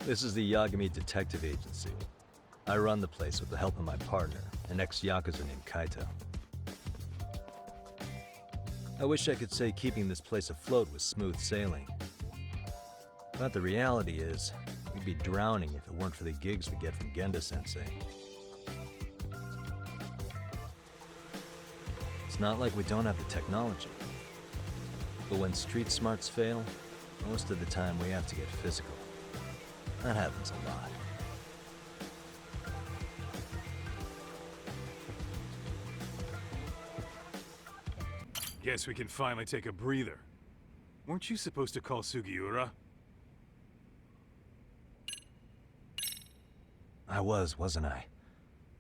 This is the Yagami Detective Agency. I run the place with the help of my partner, an ex-yakuza named Kaito. I wish I could say keeping this place afloat was smooth sailing. But the reality is, we'd be drowning if it weren't for the gigs we get from Genda-sensei. It's not like we don't have the technology. But when street smarts fail, most of the time we have to get physical. That happens a lot. Guess we can finally take a breather. Weren't you supposed to call Sugiura? I wasn't I?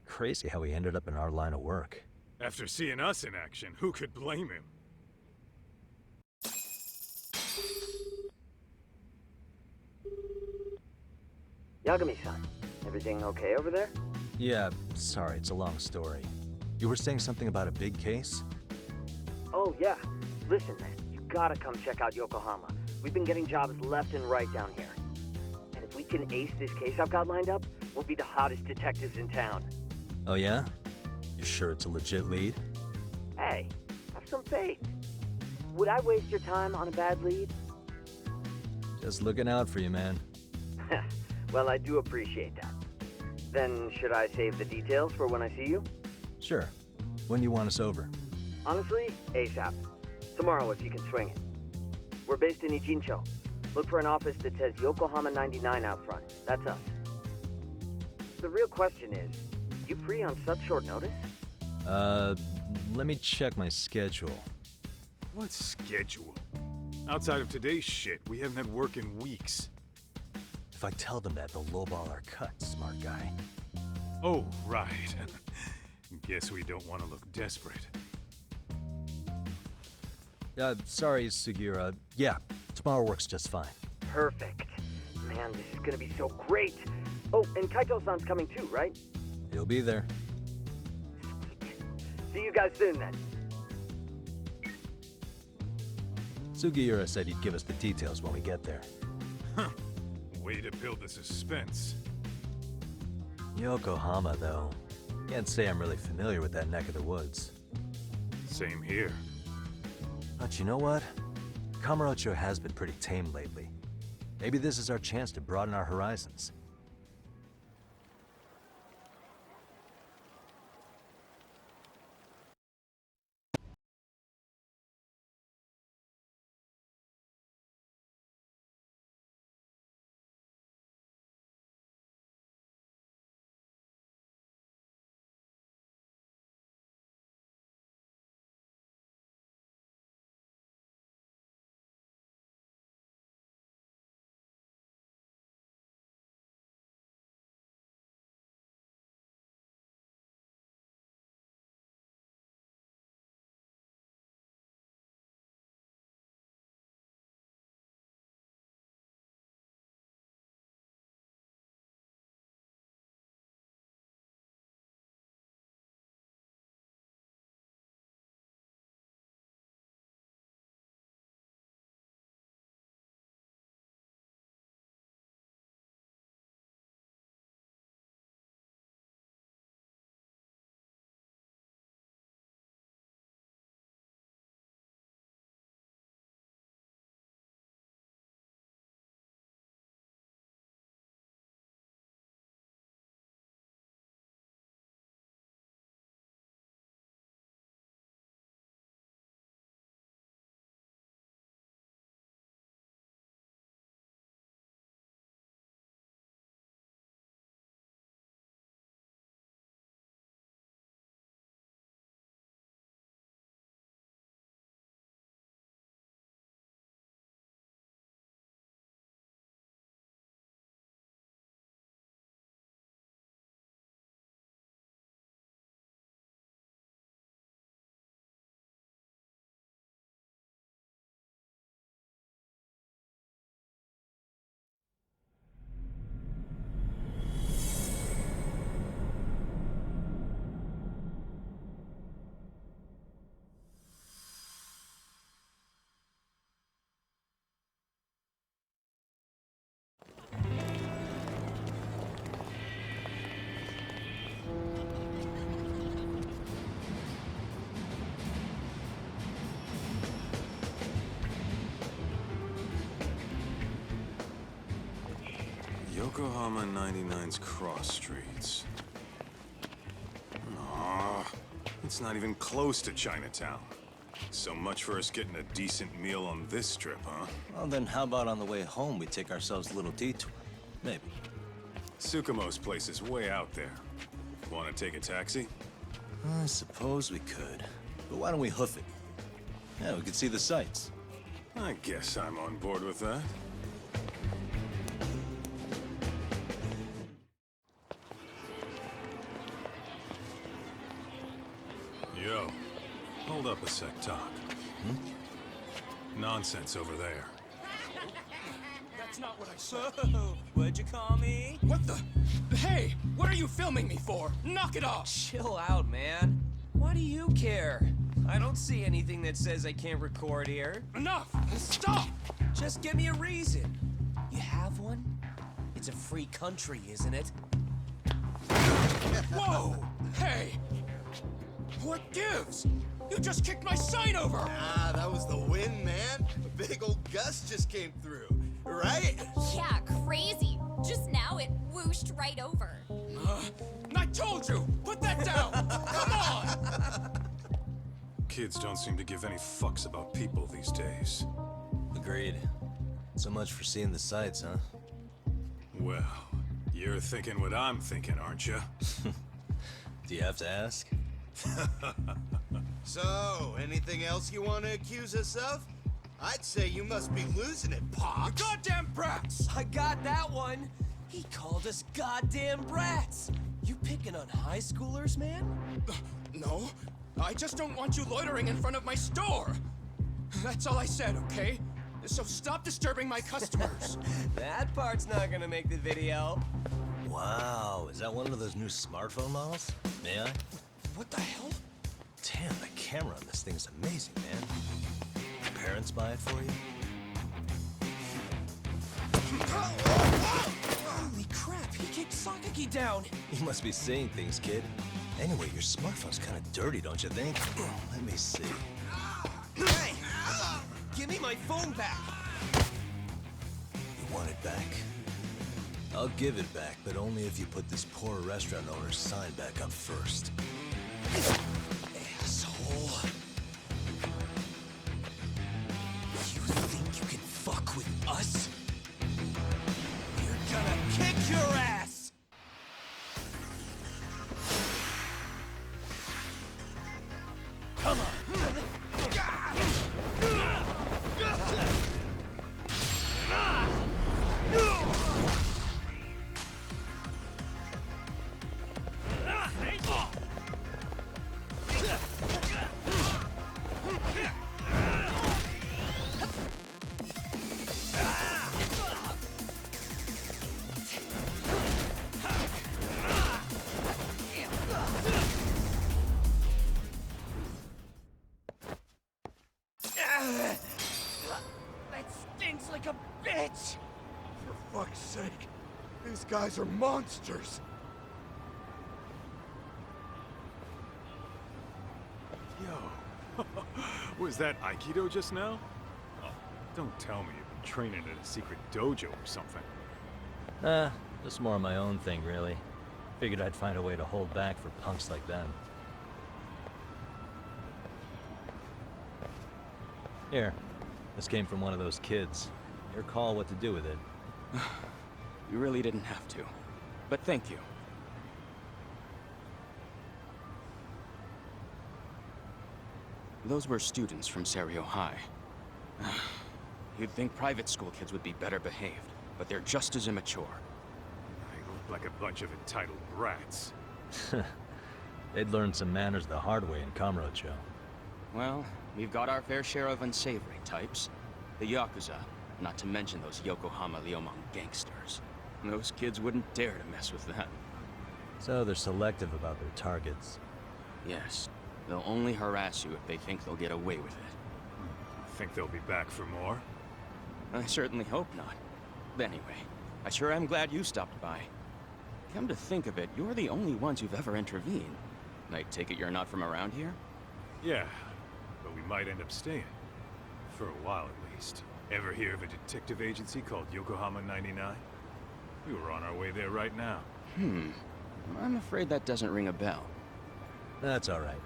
Crazy how he ended up in our line of work. After seeing us in action, who could blame him? Yagami-san, everything okay over there? Yeah, sorry, it's a long story. You were saying something about a big case? Oh, yeah. Listen, man, you gotta come check out Yokohama. We've been getting jobs left and right down here. And if we can ace this case I've got lined up, we'll be the hottest detectives in town. Oh yeah? You sure it's a legit lead? Hey, have some faith. Would I waste your time on a bad lead? Just looking out for you, man. Well, I do appreciate that. Then, should I save the details for when I see you? Sure. When do you want us over? Honestly, ASAP. Tomorrow if you can swing it. We're based in Ijincho. Look for an office that says Yokohama 99 out front. That's us. The real question is, you free on such short notice? Let me check my schedule. What schedule? Outside of today's shit, we haven't had work in weeks. If I tell them that, they'll lowball our cut, smart guy. Oh, right. Guess we don't want to look desperate. Sorry, Sugiura. Yeah, tomorrow works just fine. Perfect. Man, this is gonna be so great. Oh, and Kaito-san's coming too, right? He'll be there. See you guys soon then. Sugiura said he'd give us the details when we get there. Huh. Way to build the suspense. Yokohama, though. Can't say I'm really familiar with that neck of the woods. Same here. But you know what? Kamurocho has been pretty tame lately. Maybe this is our chance to broaden our horizons. Yokohama 99's cross streets. Aw, it's not even close to Chinatown. So much for us getting a decent meal on this trip, huh? Well, then how about on the way home we take ourselves a little detour? Maybe. Tsukumo's place is way out there. Want to take a taxi? I suppose we could. But why don't we hoof it? Yeah, we could see the sights. I guess I'm on board with that. Yo, hold up a sec, Talk. Nonsense over there. That's not what I said. What'd you call me? What the? Hey, what are you filming me for? Knock it off! Chill out, man. Why do you care? I don't see anything that says I can't record here. Enough! Stop! Just give me a reason. You have one? It's a free country, isn't it? Whoa! Hey! What gives? You just kicked my sign over! Ah, that was the wind, man. A big old gust just came through, right? Yeah, crazy. Just now it whooshed right over. I told you! Put that down! Come on! Kids don't seem to give any fucks about people these days. Agreed. So much for seeing the sights, huh? Well, you're thinking what I'm thinking, aren't you? Do you have to ask? So, anything else you want to accuse us of? I'd say you must be losing it, You Pops. goddamn brats! I got that one. He called us goddamn brats. You picking on high schoolers, man? No, I just don't want you loitering in front of my store. That's all I said, okay? So stop disturbing my customers. That part's not gonna make the video. Wow, is that one of those new smartphone models? May I? What the hell? Damn, the camera on this thing is amazing, man. Your parents buy it for you? Holy crap, he kicked Sakaki down. You must be seeing things, kid. Anyway, your smartphone's kind of dirty, don't you think? Let me see. Hey! Give me my phone back! You want it back? I'll give it back, but only if you put this poor restaurant owner's sign back up first. Asshole. You think you can fuck with us? We're gonna kick your ass! Come on! That stinks like a bitch! For fuck's sake, these guys are monsters. Yo, was that Aikido just now? Oh, don't tell me you've been training at a secret dojo or something. Just more of my own thing, really. Figured I'd find a way to hold back for punks like them. Here, this came from one of those kids. Your call what to do with it. You really didn't have to, but thank you. Those were students from Serio High. You'd think private school kids would be better behaved, but they're just as immature. They look like a bunch of entitled brats. They'd learned some manners the hard way in Kamurocho. Well, we've got our fair share of unsavory types. The Yakuza, not to mention those Yokohama Liomang gangsters. Those kids wouldn't dare to mess with them. So they're selective about their targets. Yes, they'll only harass you if they think they'll get away with it. Think they'll be back for more? I certainly hope not. But anyway, I sure am glad you stopped by. Come to think of it, you're the only ones who've ever intervened. I take it you're not from around here? Yeah, but we might end up staying. For a while at least. Ever hear of a detective agency called Yokohama 99? We were on our way there right now. I'm afraid that doesn't ring a bell. That's alright.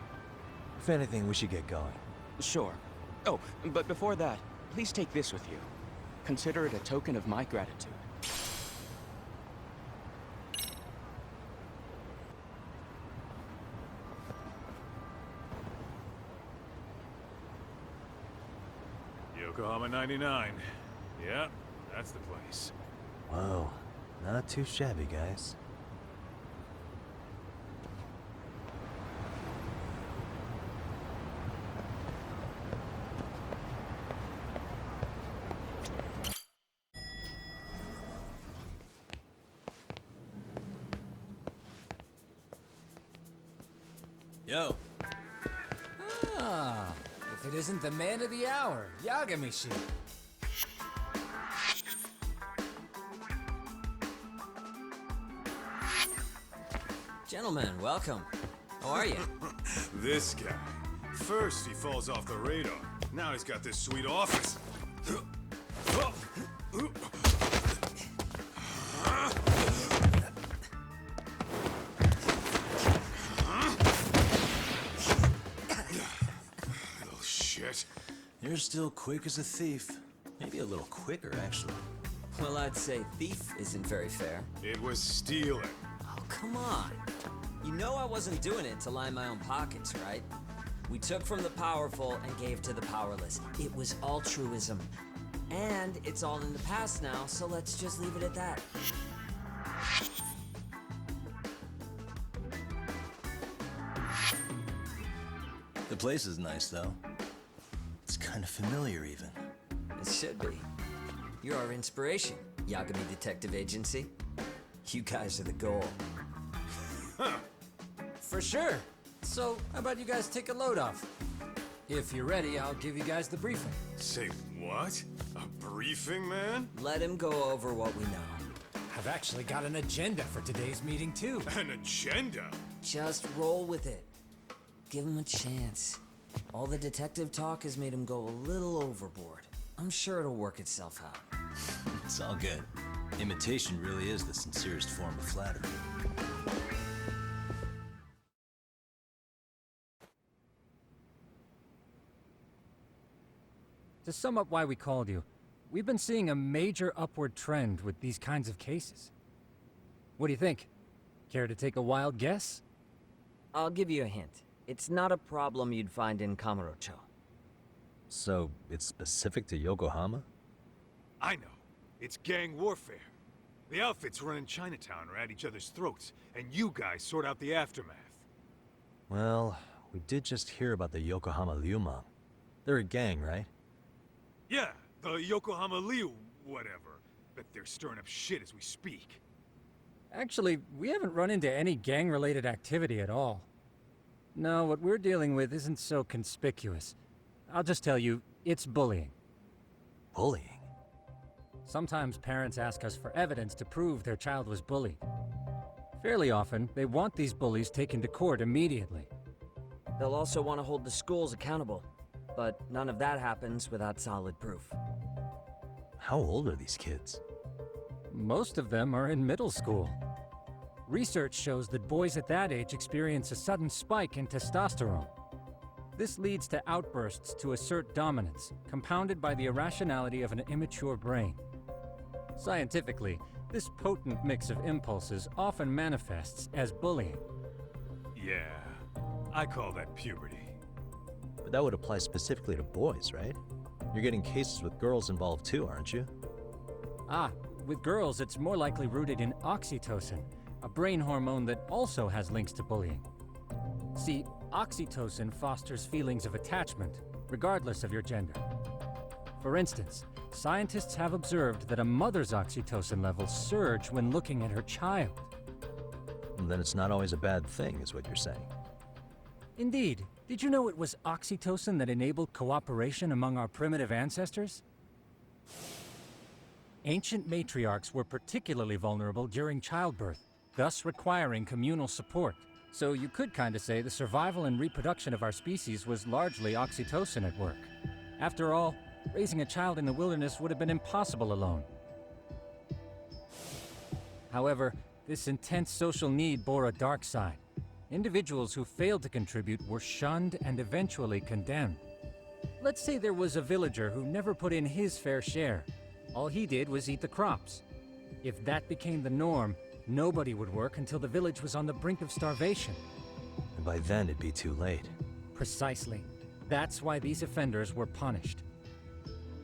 If anything, we should get going. Sure. Oh, but before that, please take this with you. Consider it a token of my gratitude. Yokohama 99. Yeah, that's the place. Whoa, not too shabby, guys. Yo. Ah, if it isn't the man of the hour, Yagami-shi. Gentlemen, welcome. How are you? This guy. First he falls off the radar. Now he's got this sweet office. Little shit. You're still quick as a thief. Maybe a little quicker, actually. Well, I'd say thief isn't very fair. It was stealing. Oh, come on. You know I wasn't doing it to line my own pockets, right? We took from the powerful and gave to the powerless. It was altruism. And it's all in the past now, so let's just leave it at that. The place is nice, though. It's kind of familiar, even. It should be. You're our inspiration, Yagami Detective Agency. You guys are the goal. For sure. So, how about you guys take a load off? If you're ready, I'll give you guys the briefing. Say what? A briefing, man? Let him go over what we know. I've actually got an agenda for today's meeting, too. An agenda? Just roll with it. Give him a chance. All the detective talk has made him go a little overboard. I'm sure it'll work itself out. It's all good. Imitation really is the sincerest form of flattery. To sum up why we called you, we've been seeing a major upward trend with these kinds of cases. What do you think? Care to take a wild guess? I'll give you a hint. It's not a problem you'd find in Kamurocho. So, it's specific to Yokohama? I know. It's gang warfare. The outfits running Chinatown are at each other's throats, and you guys sort out the aftermath. Well, we did just hear about the Yokohama Liumang. They're a gang, right? Yeah, the Yokohama Liu, whatever. Bet they're stirring up shit as we speak. Actually, we haven't run into any gang-related activity at all. No, what we're dealing with isn't so conspicuous. I'll just tell you, it's bullying. Bullying? Sometimes parents ask us for evidence to prove their child was bullied. Fairly often, they want these bullies taken to court immediately. They'll also want to hold the schools accountable, but none of that happens without solid proof. How old are these kids? Most of them are in middle school. Research shows that boys at that age experience a sudden spike in testosterone. This leads to outbursts to assert dominance, compounded by the irrationality of an immature brain. Scientifically, this potent mix of impulses often manifests as bullying. Yeah, I call that puberty. But that would apply specifically to boys, right? You're getting cases with girls involved too, aren't you? Ah, with girls it's more likely rooted in oxytocin, a brain hormone that also has links to bullying. See, oxytocin fosters feelings of attachment, regardless of your gender. For instance, scientists have observed that a mother's oxytocin levels surge when looking at her child. And then it's not always a bad thing, is what you're saying. Indeed. Did you know it was oxytocin that enabled cooperation among our primitive ancestors? Ancient matriarchs were particularly vulnerable during childbirth, thus requiring communal support. So you could kinda say the survival and reproduction of our species was largely oxytocin at work. After all, raising a child in the wilderness would have been impossible alone. However, this intense social need bore a dark side. Individuals who failed to contribute were shunned and eventually condemned. Let's say there was a villager who never put in his fair share. All he did was eat the crops. If that became the norm, nobody would work until the village was on the brink of starvation. And by then it'd be too late. Precisely. That's why these offenders were punished.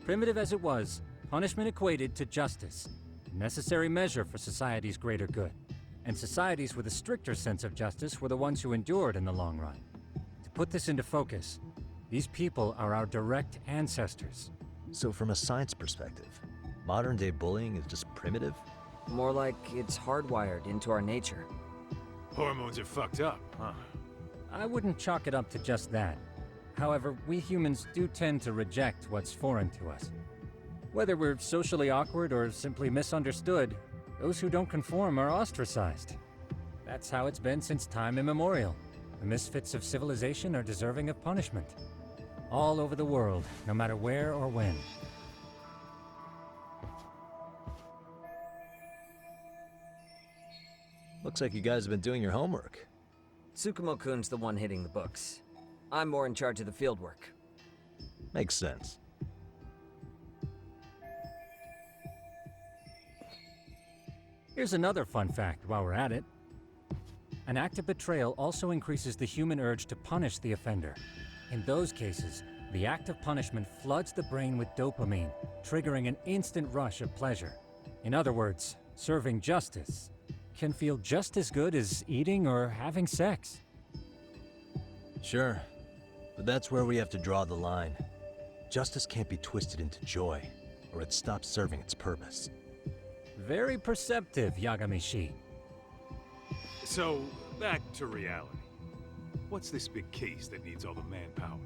Primitive as it was, punishment equated to justice, a necessary measure for society's greater good. And societies with a stricter sense of justice were the ones who endured in the long run. To put this into focus, these people are our direct ancestors. So from a science perspective, modern-day bullying is just primitive? More like it's hardwired into our nature. Hormones are fucked up, huh? I wouldn't chalk it up to just that. However, we humans do tend to reject what's foreign to us. Whether we're socially awkward or simply misunderstood, those who don't conform are ostracized. That's how it's been since time immemorial. The misfits of civilization are deserving of punishment. All over the world, no matter where or when. Looks like you guys have been doing your homework. Tsukumo-kun's the one hitting the books. I'm more in charge of the field work. Makes sense. Here's another fun fact while we're at it. An act of betrayal also increases the human urge to punish the offender. In those cases, the act of punishment floods the brain with dopamine, triggering an instant rush of pleasure. In other words, serving justice can feel just as good as eating or having sex. Sure, but that's where we have to draw the line. Justice can't be twisted into joy, or it stops serving its purpose. Very perceptive, Yagami-shi. So, back to reality. What's this big case that needs all the manpower?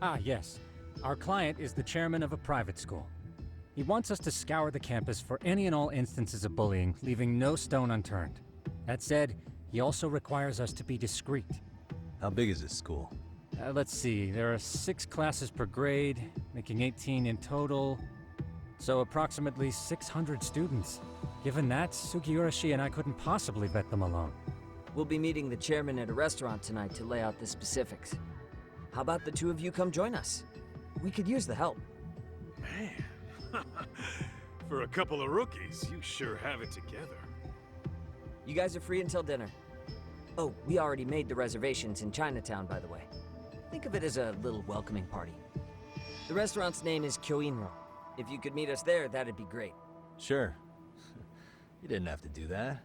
Ah, yes. Our client is the chairman of a private school. He wants us to scour the campus for any and all instances of bullying, leaving no stone unturned. That said, he also requires us to be discreet. How big is this school? Let's see, there are 6 classes per grade, making 18 in total. So approximately 600 students. Given that, Sugiurashi and I couldn't possibly vet them alone. We'll be meeting the chairman at a restaurant tonight to lay out the specifics. How about the two of you come join us? We could use the help. Man, for a couple of rookies, you sure have it together. You guys are free until dinner. Oh, we already made the reservations in Chinatown, by the way. Think of it as a little welcoming party. The restaurant's name is Kyoinro. If you could meet us there, that'd be great. Sure. You didn't have to do that.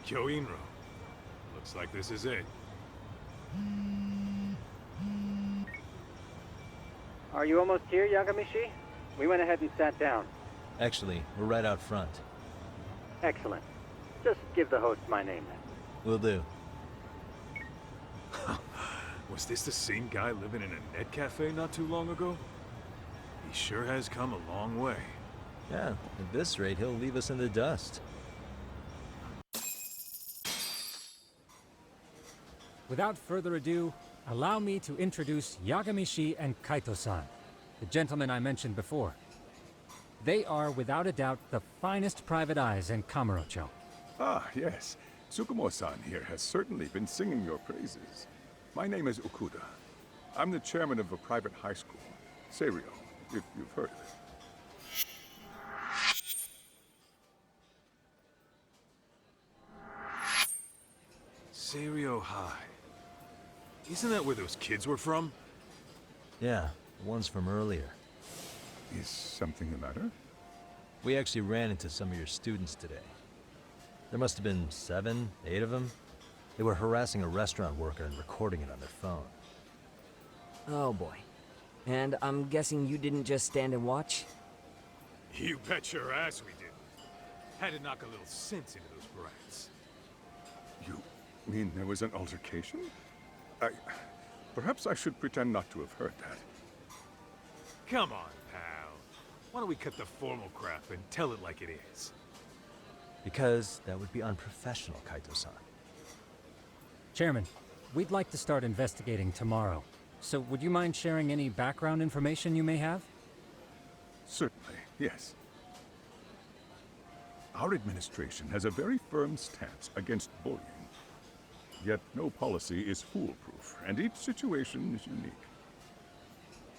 Kyoinro. Looks like this is it. Are you almost here, Yagami-shi? We went ahead and sat down. Actually, we're right out front. Excellent. Just give the host my name then. Will do. Was this the same guy living in a net cafe not too long ago? He sure has come a long way. Yeah, at this rate, he'll leave us in the dust. Without further ado, allow me to introduce Yagami-shi and Kaito-san, the gentlemen I mentioned before. They are, without a doubt, the finest private eyes in Kamurocho. Ah, yes. Tsukumo-san here has certainly been singing your praises. My name is Okuda. I'm the chairman of a private high school, Seiryo, if you've heard of it. Seiryo High. Isn't that where those kids were from? Yeah, the ones from earlier. Is something the matter? We actually ran into some of your students today. There must have been 7, 8 of them. They were harassing a restaurant worker and recording it on their phone. Oh boy. And I'm guessing you didn't just stand and watch? You bet your ass we did. Had to knock a little sense into those brats. You mean there was an altercation? Perhaps I should pretend not to have heard that. Come on, pal. Why don't we cut the formal crap and tell it like it is? Because that would be unprofessional, Kaito-san. Chairman, we'd like to start investigating tomorrow. So would you mind sharing any background information you may have? Certainly, yes. Our administration has a very firm stance against bullying. Yet no policy is foolproof, and each situation is unique.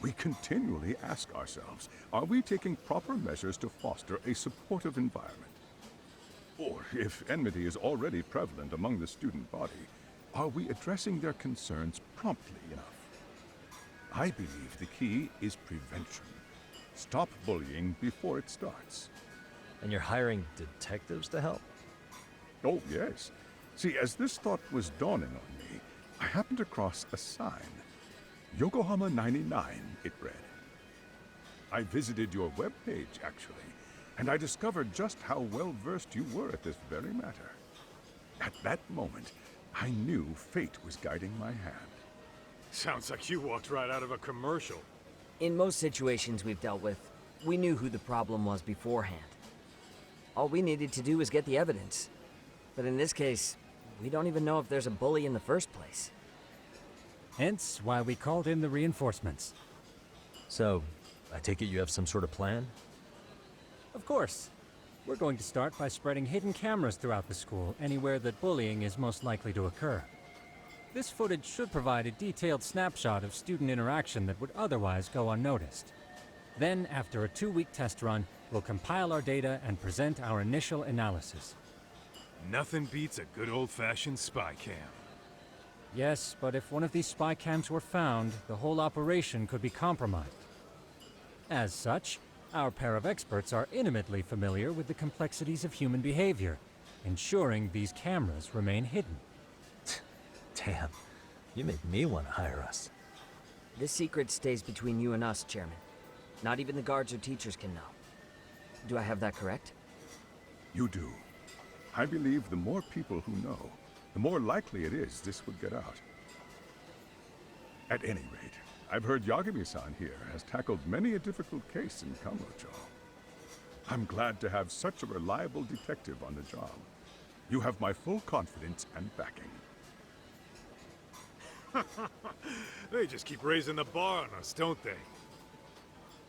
We continually ask ourselves, are we taking proper measures to foster a supportive environment? Or, if enmity is already prevalent among the student body, are we addressing their concerns promptly enough? I believe the key is prevention. Stop bullying before it starts. And you're hiring detectives to help? Oh, yes. See, as this thought was dawning on me, I happened across a sign. Yokohama 99, it read. I visited your webpage, actually, and I discovered just how well-versed you were at this very matter. At that moment, I knew fate was guiding my hand. Sounds like you walked right out of a commercial. In most situations we've dealt with, we knew who the problem was beforehand. All we needed to do was get the evidence. But in this case, we don't even know if there's a bully in the first place. Hence why we called in the reinforcements. So, I take it you have some sort of plan? Of course. We're going to start by spreading hidden cameras throughout the school, anywhere that bullying is most likely to occur. This footage should provide a detailed snapshot of student interaction that would otherwise go unnoticed. Then, after a 2-week test run, we'll compile our data and present our initial analysis. Nothing beats a good old-fashioned spy cam. Yes, but if one of these spy cams were found, the whole operation could be compromised. As such, our pair of experts are intimately familiar with the complexities of human behavior, ensuring these cameras remain hidden. Damn, you make me want to hire us. This secret stays between you and us, Chairman. Not even the guards or teachers can know. Do I have that correct? You do. I believe the more people who know, the more likely it is this would get out. At any rate, I've heard Yagami-san here has tackled many a difficult case in Kamurocho. I'm glad to have such a reliable detective on the job. You have my full confidence and backing. They just keep raising the bar on us, don't they?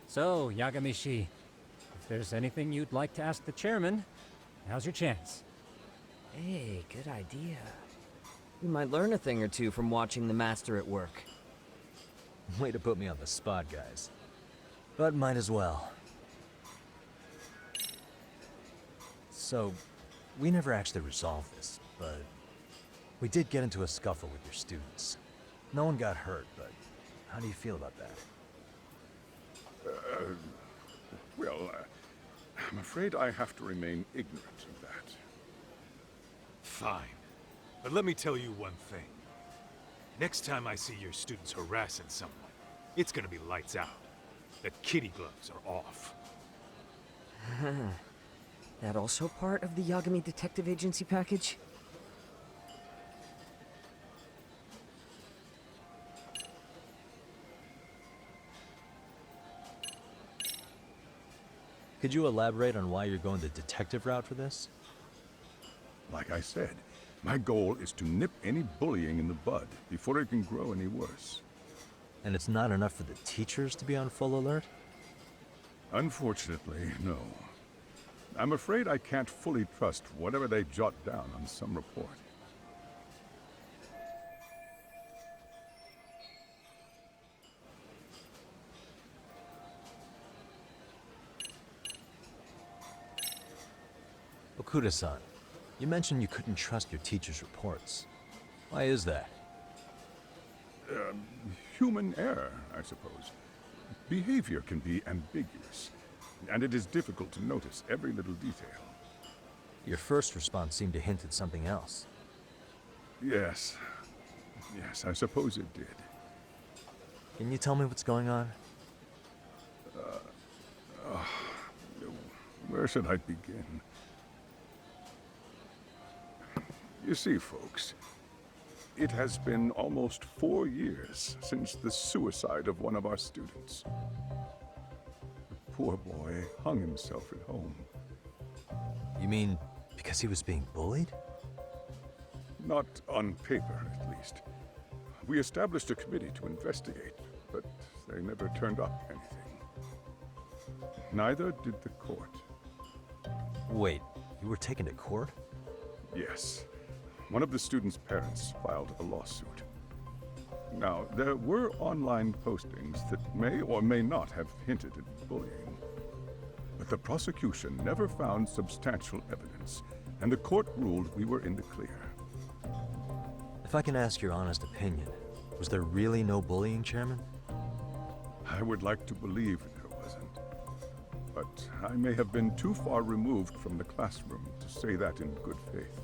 So, Yagami-shi, if there's anything you'd like to ask the chairman, now's your chance. Hey, good idea. We might learn a thing or two from watching the master at work. Way to put me on the spot, guys. But might as well. So, we never actually resolved this, but we did get into a scuffle with your students. No one got hurt, but how do you feel about that? I'm afraid I have to remain ignorant of that. Fine. But let me tell you one thing. Next time I see your students harassing someone, it's gonna be lights out. The kitty gloves are off. That also part of the Yagami Detective Agency package? Could you elaborate on why you're going the detective route for this? Like I said, my goal is to nip any bullying in the bud before it can grow any worse. And it's not enough for the teachers to be on full alert? Unfortunately, no. I'm afraid I can't fully trust whatever they jot down on some report. Okuda-san, you mentioned you couldn't trust your teacher's reports. Why is that? Human error, I suppose. Behavior can be ambiguous, and it is difficult to notice every little detail. Your first response seemed to hint at something else. Yes. Yes, I suppose it did. Can you tell me what's going on? Where should I begin? You see, folks, it has been almost 4 years since the suicide of one of our students. The poor boy hung himself at home. You mean Because he was being bullied? Not on paper, at least. We established a committee to investigate, but they never turned up anything. Neither did the court. Wait, you were taken to court? Yes. One of the students' parents filed a lawsuit. Now, there were online postings that may or may not have hinted at bullying. But the prosecution never found substantial evidence, and the court ruled we were in the clear. If I can ask your honest opinion, was there really no bullying, Chairman? I would like to believe there wasn't. But I may have been too far removed from the classroom to say that in good faith.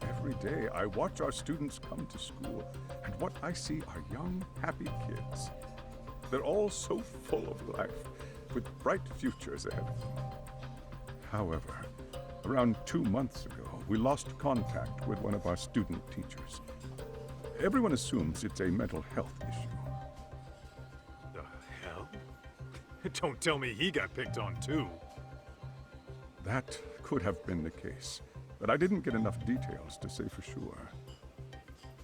Every day I watch our students come to school, and what I see are young, happy kids. They're all so full of life, with bright futures ahead of them. However, around 2 months ago, we lost contact with one of our student teachers. Everyone assumes it's a mental health issue. The hell? Don't tell me he got picked on too. That could have been the case, but I didn't get enough details to say for sure.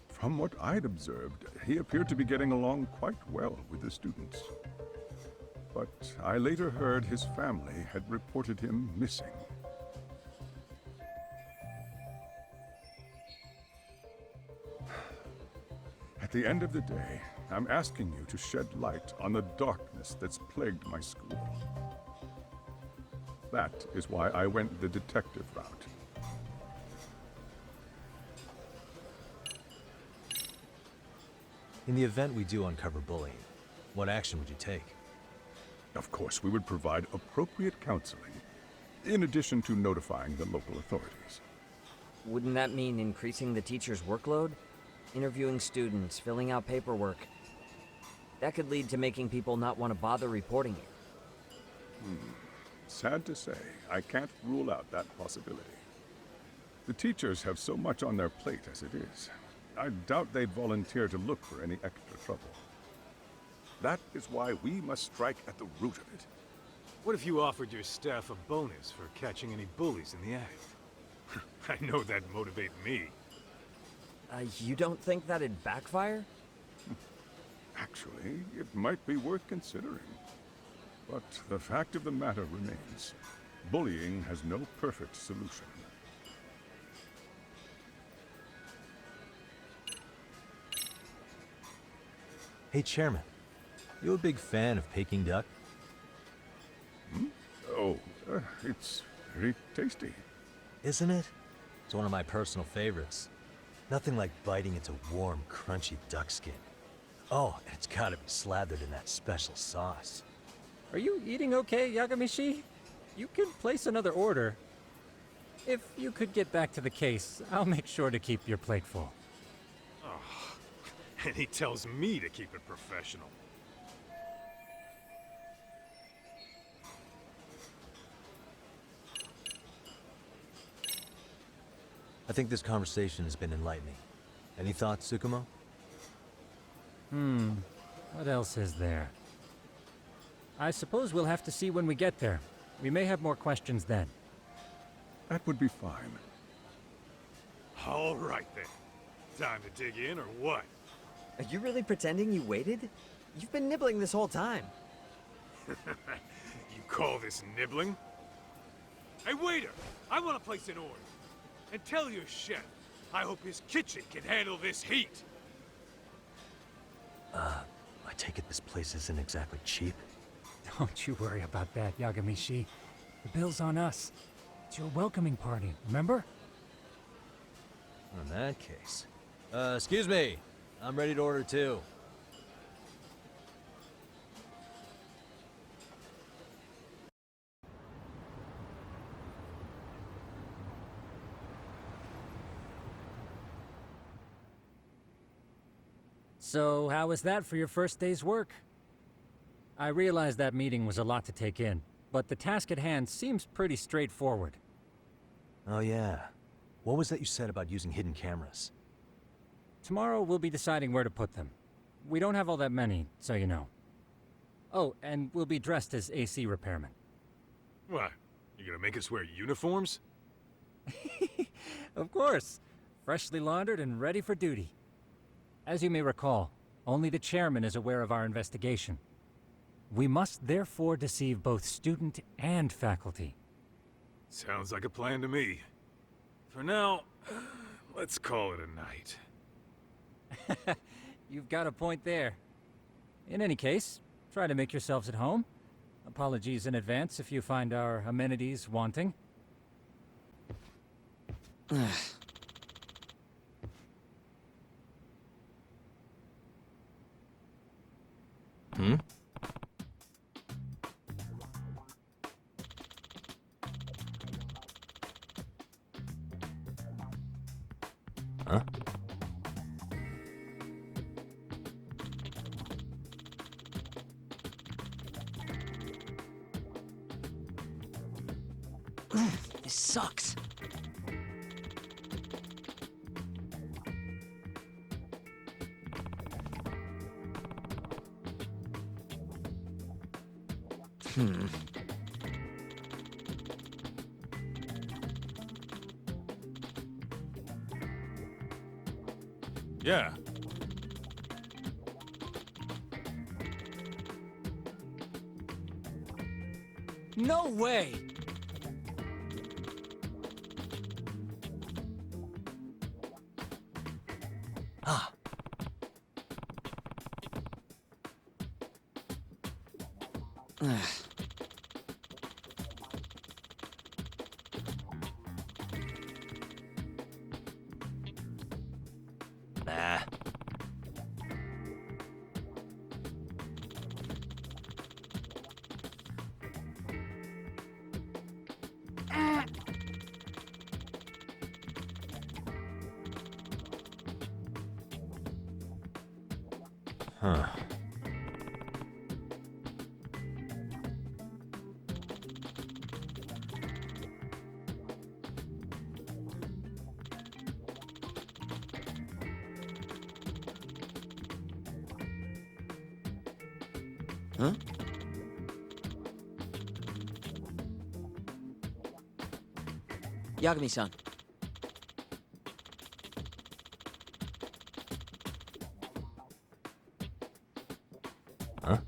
From what I'd observed, he appeared to be getting along quite well with the students. But I later heard his family had reported him missing. At the end of the day, I'm asking you to shed light on the darkness that's plagued my school. That is why I went the detective route. In the event we do uncover bullying, what action would you take? Of course, we would provide appropriate counseling, in addition to notifying the local authorities. Wouldn't that mean increasing the teacher's workload? Interviewing students, filling out paperwork. That could lead to making people not want to bother reporting it. Sad to say, I can't rule out that possibility. The teachers have so much on their plate as it is. I doubt they'd volunteer to look for any extra trouble. That is why we must strike at the root of it. What if you offered your staff a bonus for catching any bullies in the act? I know that'd motivate me. You don't think that'd backfire? Actually, it might be worth considering. But the fact of the matter remains, bullying has no perfect solution. Hey, Chairman, you a big fan of Peking duck? Oh, it's very tasty. Isn't it? It's one of my personal favorites. Nothing like biting into warm, crunchy duck skin. Oh, and it's gotta be slathered in that special sauce. Are you eating okay, Yagami? You can place another order. If you could get back to the case, I'll make sure to keep your plate full. Oh, and he tells me to keep it professional. I think this conversation has been enlightening. Any thoughts, Tsukumo? What else is there? I suppose we'll have to see when we get there. We may have more questions then. That would be fine. All right then. Time to dig in or what? Are you really pretending you waited? You've been nibbling this whole time. You call this nibbling? Hey waiter, I want to place an order. And tell your chef, I hope his kitchen can handle this heat. I take it this place isn't exactly cheap? Don't you worry about that, Yagami. The bill's on us. It's your welcoming party, remember? In that case. Excuse me. I'm ready to order too. So, how was that for your first day's work? I realize that meeting was a lot to take in, but the task at hand seems pretty straightforward. Oh yeah. What was that you said about using hidden cameras? Tomorrow we'll be deciding where to put them. We don't have all that many, so you know. Oh, and we'll be dressed as AC repairmen. What? You gonna make us wear uniforms? Of course. Freshly laundered and ready for duty. As you may recall, only the chairman is aware of our investigation. We must therefore deceive both student and faculty. Sounds like a plan to me. For now, let's call it a night. You've got a point there. In any case, try to make yourselves at home. Apologies in advance if you find our amenities wanting. Hmm? Huh? This sucks. Yeah. No way! Ah. Nah. Huh. Huh? Yagami-san. Huh?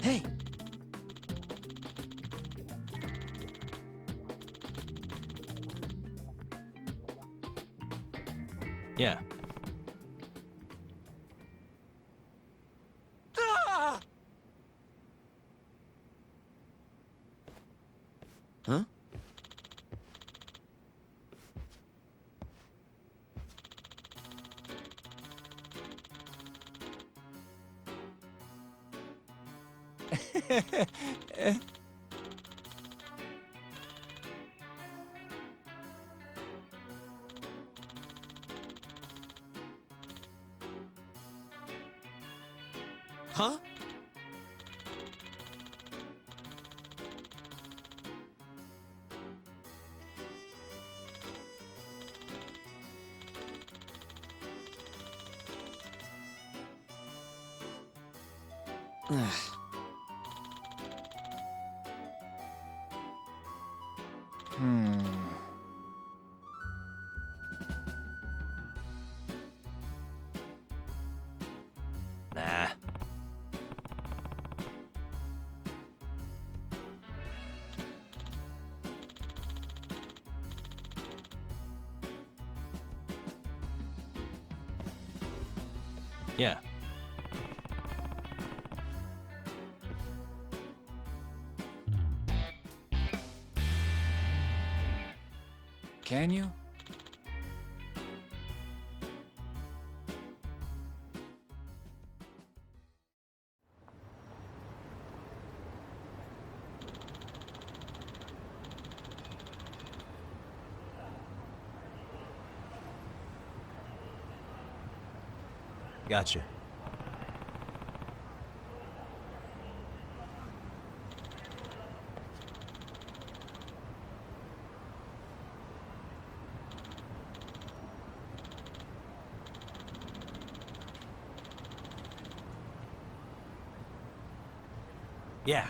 Hey! Yeah. Ah! Huh? Huh? Nah. Yeah. Can you? Gotcha. Yeah.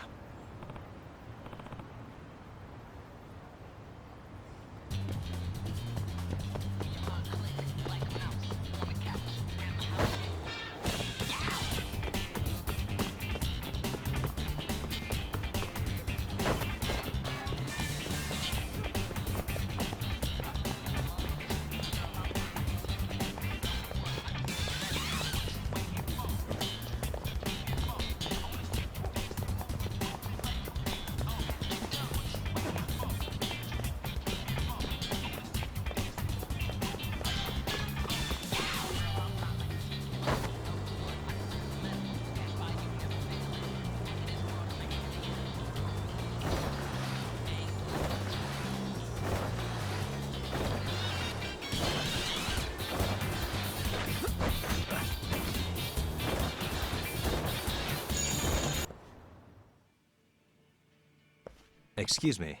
Excuse me.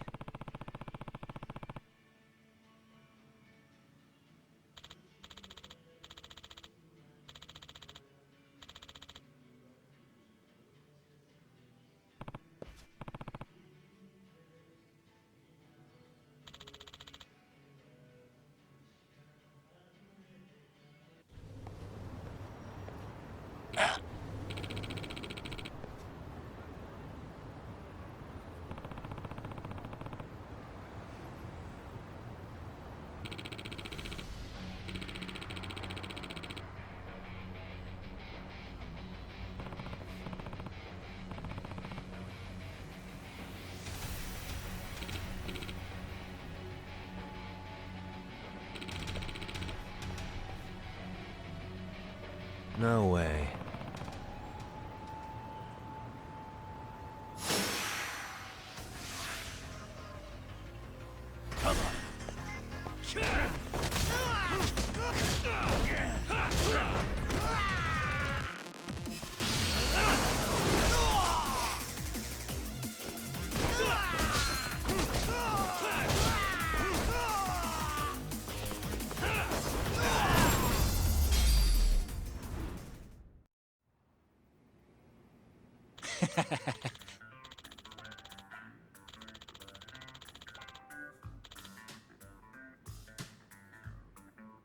No way.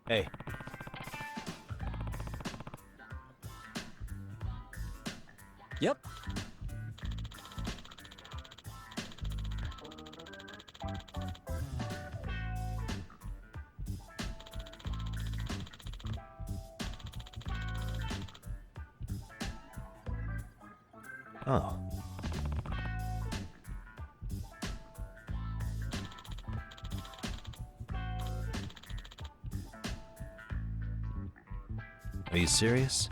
Hey. Yep. Oh. Are you serious?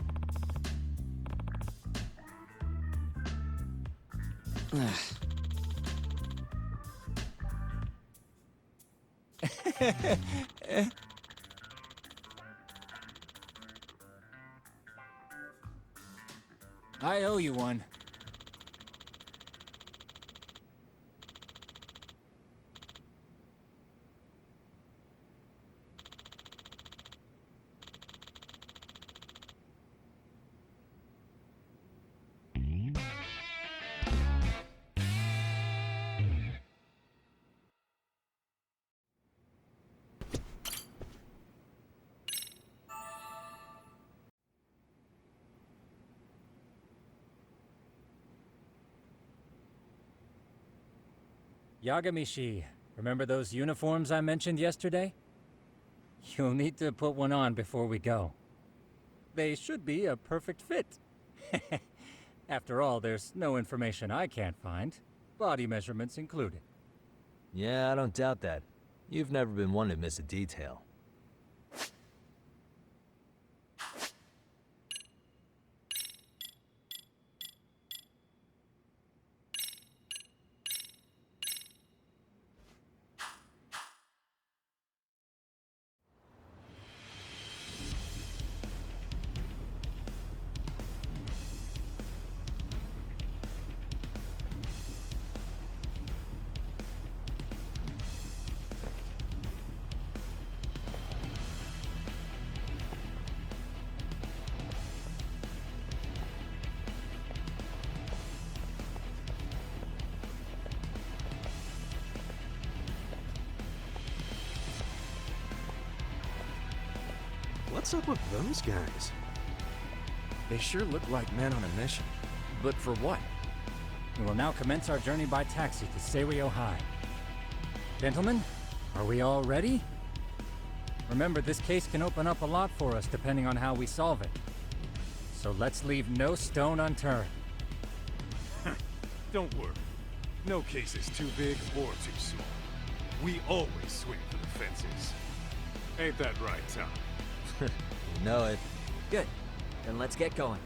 I owe you one. Yagami-shi, remember those uniforms I mentioned yesterday? You'll need to put one on before we go. They should be a perfect fit. After all, there's no information I can't find, body measurements included. Yeah, I don't doubt that. You've never been one to miss a detail. What's up with those guys? They sure look like men on a mission. But for what? We will now commence our journey by taxi to Seiryo High. Gentlemen, are we all ready? Remember, this case can open up a lot for us depending on how we solve it. So let's leave no stone unturned. Don't worry. No case is too big or too small. We always swing for the fences. Ain't that right, Tom? You know it. Good. Then let's get going.